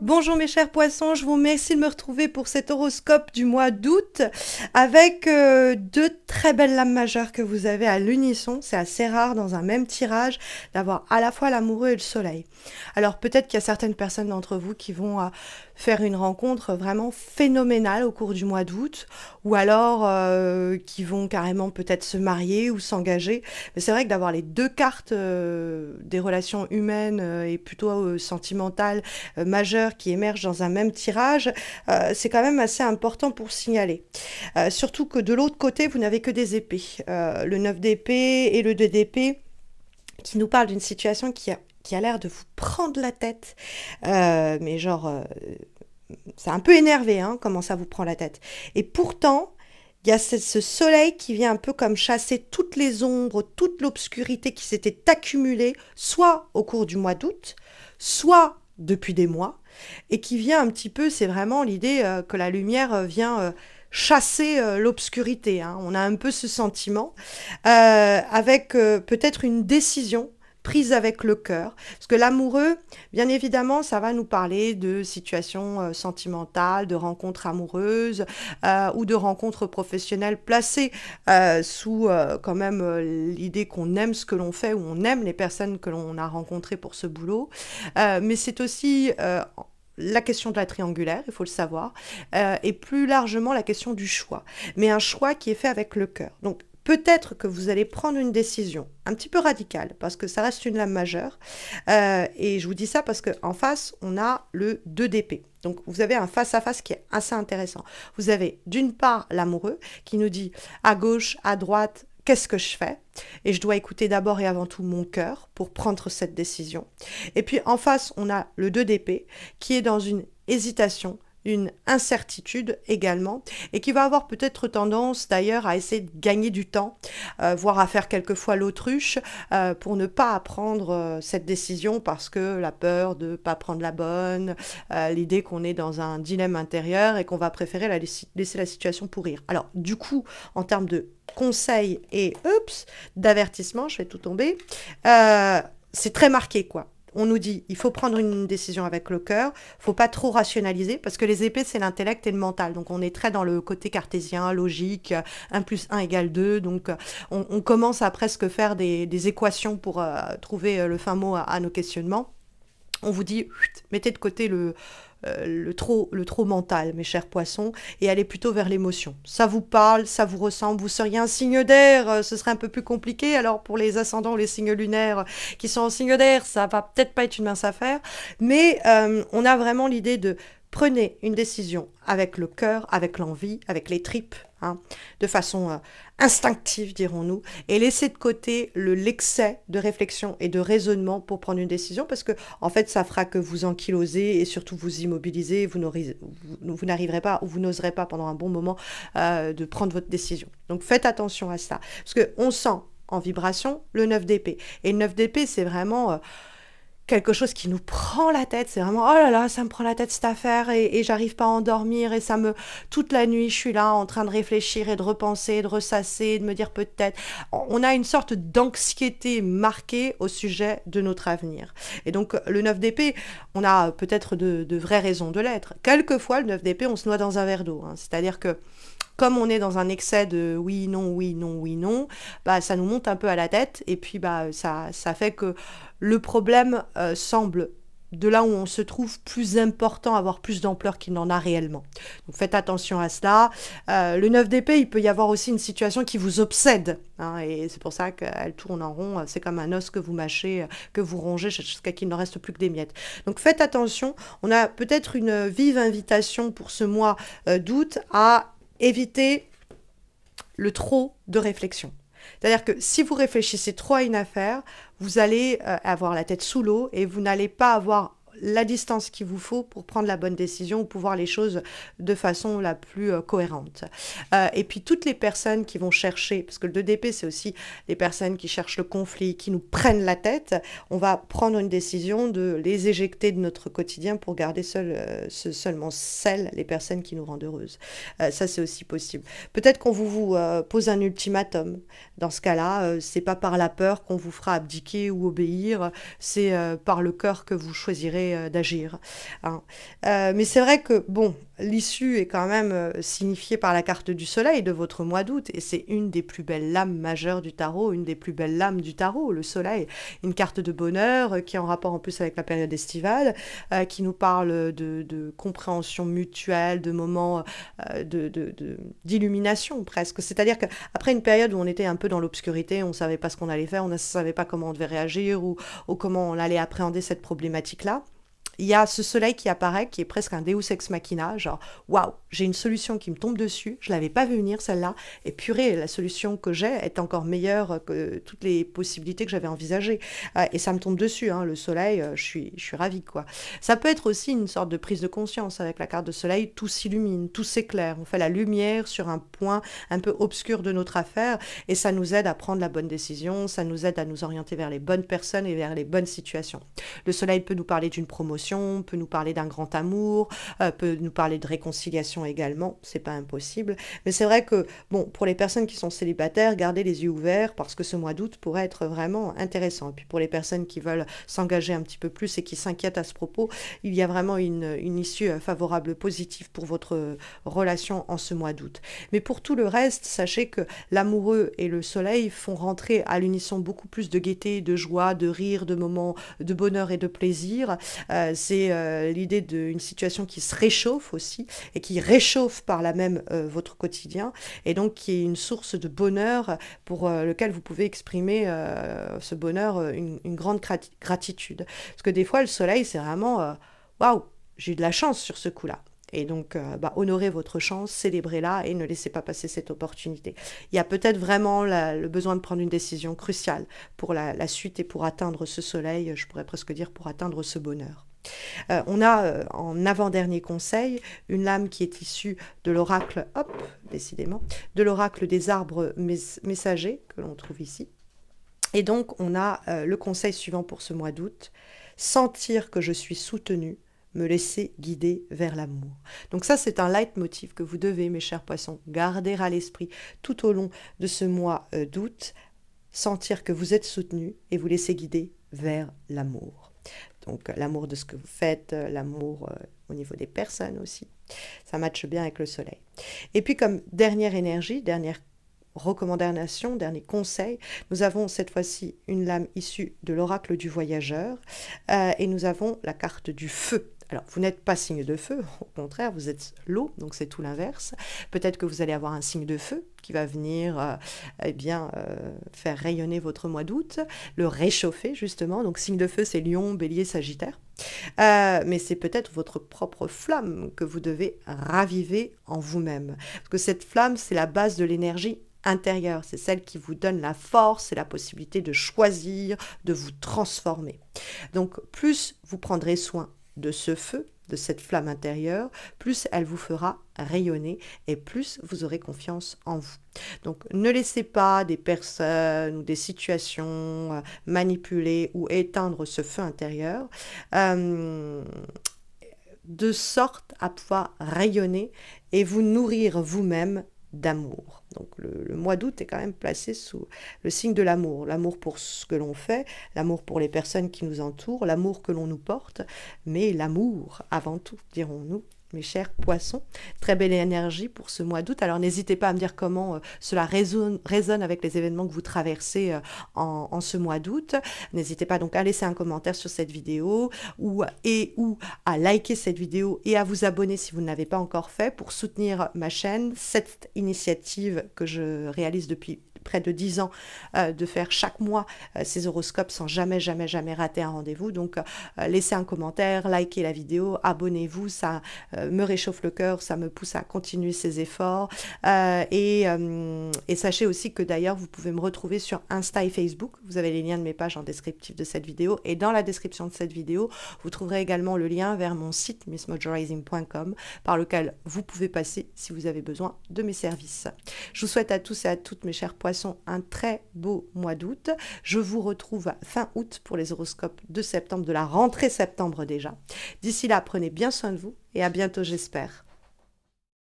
Bonjour mes chers poissons, je vous remercie de me retrouver pour cet horoscope du mois d'août avec deux très belles lames majeures que vous avez à l'unisson. C'est assez rare dans un même tirage d'avoir à la fois l'amoureux et le soleil. Alors peut-être qu'il y a certaines personnes d'entre vous qui vont faire une rencontre vraiment phénoménale au cours du mois d'août ou alors qui vont carrément peut-être se marier ou s'engager. Mais c'est vrai que d'avoir les deux cartes des relations humaines et plutôt sentimentales majeures qui émergent dans un même tirage, c'est quand même assez important pour signaler. Surtout que de l'autre côté, vous n'avez que des épées. Le 9 d'épée et le 2 d'épée qui nous parlent d'une situation qui a l'air de vous prendre la tête, mais genre, c'est un peu énervé, hein, comment ça vous prend la tête. Et pourtant, il y a ce soleil qui vient un peu comme chasser toutes les ombres, toute l'obscurité qui s'était accumulée, soit au cours du mois d'août, soit depuis des mois, et qui vient un petit peu, c'est vraiment l'idée que la lumière vient chasser l'obscurité, hein. On a un peu ce sentiment, avec peut-être une décision prise avec le cœur. Parce que l'amoureux, bien évidemment, ça va nous parler de situations sentimentales, de rencontres amoureuses ou de rencontres professionnelles placées sous quand même l'idée qu'on aime ce que l'on fait ou on aime les personnes que l'on a rencontrées pour ce boulot. Mais c'est aussi la question de la triangulaire, il faut le savoir, et plus largement la question du choix. Mais un choix qui est fait avec le cœur. Donc peut-être que vous allez prendre une décision un petit peu radicale, parce que ça reste une lame majeure. Et je vous dis ça parce qu'en face, on a le 2 d'épée. Donc vous avez un face-à-face qui est assez intéressant. Vous avez d'une part l'amoureux qui nous dit à gauche, à droite, qu'est-ce que je fais? Et je dois écouter d'abord et avant tout mon cœur pour prendre cette décision. Et puis en face, on a le 2 d'épée qui est dans une hésitation, une incertitude également, et qui va avoir peut-être tendance d'ailleurs à essayer de gagner du temps, voire à faire quelquefois l'autruche, pour ne pas prendre cette décision parce que la peur de ne pas prendre la bonne, l'idée qu'on est dans un dilemme intérieur et qu'on va préférer laisser la situation pourrir. Alors du coup, en termes de conseils et d'avertissement, je vais tout tomber, c'est très marqué quoi. On nous dit, il faut prendre une décision avec le cœur, faut pas trop rationaliser, parce que les épées, c'est l'intellect et le mental. Donc, on est très dans le côté cartésien, logique, 1 plus 1 égale 2. Donc, on commence à presque faire des équations pour trouver le fin mot à nos questionnements. On vous dit, mettez de côté le trop mental, mes chers poissons, et allez plutôt vers l'émotion. Ça vous parle, ça vous ressemble, vous seriez un signe d'air, ce serait un peu plus compliqué. Alors pour les ascendants ou les signes lunaires qui sont en signe d'air, ça va peut-être pas être une mince affaire, mais on a vraiment l'idée de prenez une décision avec le cœur, avec l'envie, avec les tripes, hein, de façon instinctive, dirons-nous, et laissez de côté l'excès de réflexion et de raisonnement pour prendre une décision, parce que en fait, ça fera que vous ankylosez et surtout vous immobilisez, vous n'arriverez pas ou vous n'oserez pas pendant un bon moment de prendre votre décision. Donc faites attention à ça, parce qu'on sent en vibration le 9 d'épée, et le 9 d'épée, c'est vraiment quelque chose qui nous prend la tête, c'est vraiment oh là là, ça me prend la tête cette affaire et j'arrive pas à endormir et toute la nuit je suis là en train de réfléchir et de repenser, de ressasser, de me dire peut-être, on a une sorte d'anxiété marquée au sujet de notre avenir. Et donc le 9 d'épée, on a peut-être de vraies raisons de l'être. Quelquefois le 9 d'épée, on se noie dans un verre d'eau, hein. C'est-à-dire que comme on est dans un excès de oui, non, oui, non, oui, non, bah, ça nous monte un peu à la tête et puis bah, ça fait que le problème semble, de là où on se trouve, plus important, avoir plus d'ampleur qu'il n'en a réellement. Donc faites attention à cela. Le 9 d'épée, il peut y avoir aussi une situation qui vous obsède, hein, et c'est pour ça qu'elle tourne en rond. C'est comme un os que vous mâchez, que vous rongez jusqu'à qu'il ne reste plus que des miettes. Donc faites attention. On a peut-être une vive invitation pour ce mois d'août à éviter le trop de réflexion. C'est-à-dire que si vous réfléchissez trop à une affaire, vous allez avoir la tête sous l'eau et vous n'allez pas avoir la distance qu'il vous faut pour prendre la bonne décision ou pour voir les choses de façon la plus cohérente. Et puis toutes les personnes qui vont chercher, parce que le 2DP c'est aussi les personnes qui cherchent le conflit, qui nous prennent la tête, on va prendre une décision de les éjecter de notre quotidien pour garder seulement celles, les personnes qui nous rendent heureuses. Ça c'est aussi possible. Peut-être qu'on vous pose un ultimatum. Dans ce cas-là, c'est pas par la peur qu'on vous fera abdiquer ou obéir, c'est par le cœur que vous choisirez déciderait d'agir, hein. Mais c'est vrai que, bon, l'issue est quand même signifiée par la carte du soleil de votre mois d'août, et c'est une des plus belles lames majeures du tarot, une des plus belles lames du tarot, le soleil, une carte de bonheur qui est en rapport en plus avec la période estivale, qui nous parle de compréhension mutuelle, de moments d'illumination presque. C'est-à-dire qu'après une période où on était un peu dans l'obscurité, on ne savait pas ce qu'on allait faire, on ne savait pas comment on devait réagir ou comment on allait appréhender cette problématique-là, il y a ce soleil qui apparaît, qui est presque un Deus ex machina, genre waouh, j'ai une solution qui me tombe dessus, je l'avais pas vu venir celle-là, et purée, la solution que j'ai est encore meilleure que toutes les possibilités que j'avais envisagées. Et ça me tombe dessus, hein, le soleil, je suis ravie, quoi. Ça peut être aussi une sorte de prise de conscience avec la carte de soleil, tout s'illumine, tout s'éclaire, on fait la lumière sur un point un peu obscur de notre affaire, et ça nous aide à prendre la bonne décision, ça nous aide à nous orienter vers les bonnes personnes et vers les bonnes situations. Le soleil peut nous parler d'une promotion, peut nous parler d'un grand amour, peut nous parler de réconciliation également, c'est pas impossible. Mais c'est vrai que, bon, pour les personnes qui sont célibataires, gardez les yeux ouverts parce que ce mois d'août pourrait être vraiment intéressant. Et puis pour les personnes qui veulent s'engager un petit peu plus et qui s'inquiètent à ce propos, il y a vraiment une issue favorable, positive pour votre relation en ce mois d'août. Mais pour tout le reste, sachez que l'amoureux et le soleil font rentrer à l'unisson beaucoup plus de gaieté, de joie, de rire, de moments de bonheur et de plaisir. C'est l'idée d'une situation qui se réchauffe aussi et qui réchauffe par là même votre quotidien et donc qui est une source de bonheur pour lequel vous pouvez exprimer ce bonheur, une grande gratitude. Parce que des fois, le soleil, c'est vraiment waouh, j'ai eu de la chance sur ce coup-là. Et donc, honorez votre chance, célébrez-la et ne laissez pas passer cette opportunité. Il y a peut-être vraiment le besoin de prendre une décision cruciale pour la suite et pour atteindre ce soleil, je pourrais presque dire pour atteindre ce bonheur. On a en avant-dernier conseil une lame qui est issue de l'oracle, hop, décidément, de l'oracle des arbres messagers que l'on trouve ici. Et donc, on a le conseil suivant pour ce mois d'août, sentir que je suis soutenu, me laisser guider vers l'amour. Donc ça, c'est un leitmotiv que vous devez, mes chers poissons, garder à l'esprit tout au long de ce mois d'août, sentir que vous êtes soutenu et vous laisser guider vers l'amour. Donc l'amour de ce que vous faites, l'amour au niveau des personnes aussi. Ça matche bien avec le soleil. Et puis comme dernière énergie, dernière recommandation, dernier conseil, nous avons cette fois-ci une lame issue de l'oracle du voyageur et nous avons la carte du feu. Alors, vous n'êtes pas signe de feu, au contraire, vous êtes l'eau, donc c'est tout l'inverse. Peut-être que vous allez avoir un signe de feu qui va venir faire rayonner votre mois d'août, le réchauffer justement. Donc, signe de feu, c'est Lion, Bélier, Sagittaire. Mais c'est peut-être votre propre flamme que vous devez raviver en vous-même. Parce que cette flamme, c'est la base de l'énergie intérieure, c'est celle qui vous donne la force et la possibilité de choisir, de vous transformer. Donc, plus vous prendrez soin de ce feu, de cette flamme intérieure, plus elle vous fera rayonner et plus vous aurez confiance en vous. Donc ne laissez pas des personnes ou des situations manipuler ou éteindre ce feu intérieur de sorte à pouvoir rayonner et vous nourrir vous-même d'amour. Donc le mois d'août est quand même placé sous le signe de l'amour. L'amour pour ce que l'on fait, l'amour pour les personnes qui nous entourent, l'amour que l'on nous porte, mais l'amour avant tout, dirons-nous, mes chers poissons. Très belle énergie pour ce mois d'août. Alors n'hésitez pas à me dire comment cela résonne avec les événements que vous traversez en ce mois d'août. N'hésitez pas donc à laisser un commentaire sur cette vidéo ou à liker cette vidéo et à vous abonner si vous ne l'avez pas encore fait pour soutenir ma chaîne, cette initiative que je réalise depuis près de 10 ans de faire chaque mois ces horoscopes sans jamais rater un rendez-vous. Donc laissez un commentaire, likez la vidéo, abonnez-vous, ça me réchauffe le cœur, ça me pousse à continuer ces efforts et sachez aussi que d'ailleurs vous pouvez me retrouver sur Insta et Facebook. Vous avez les liens de mes pages en descriptif de cette vidéo et dans la description de cette vidéo vous trouverez également le lien vers mon site missmojorising.com par lequel vous pouvez passer si vous avez besoin de mes services. Je vous souhaite à tous et à toutes mes chers poissons un très beau mois d'août. Je vous retrouve fin août pour les horoscopes de septembre, de la rentrée septembre déjà. D'ici là, prenez bien soin de vous et à bientôt j'espère.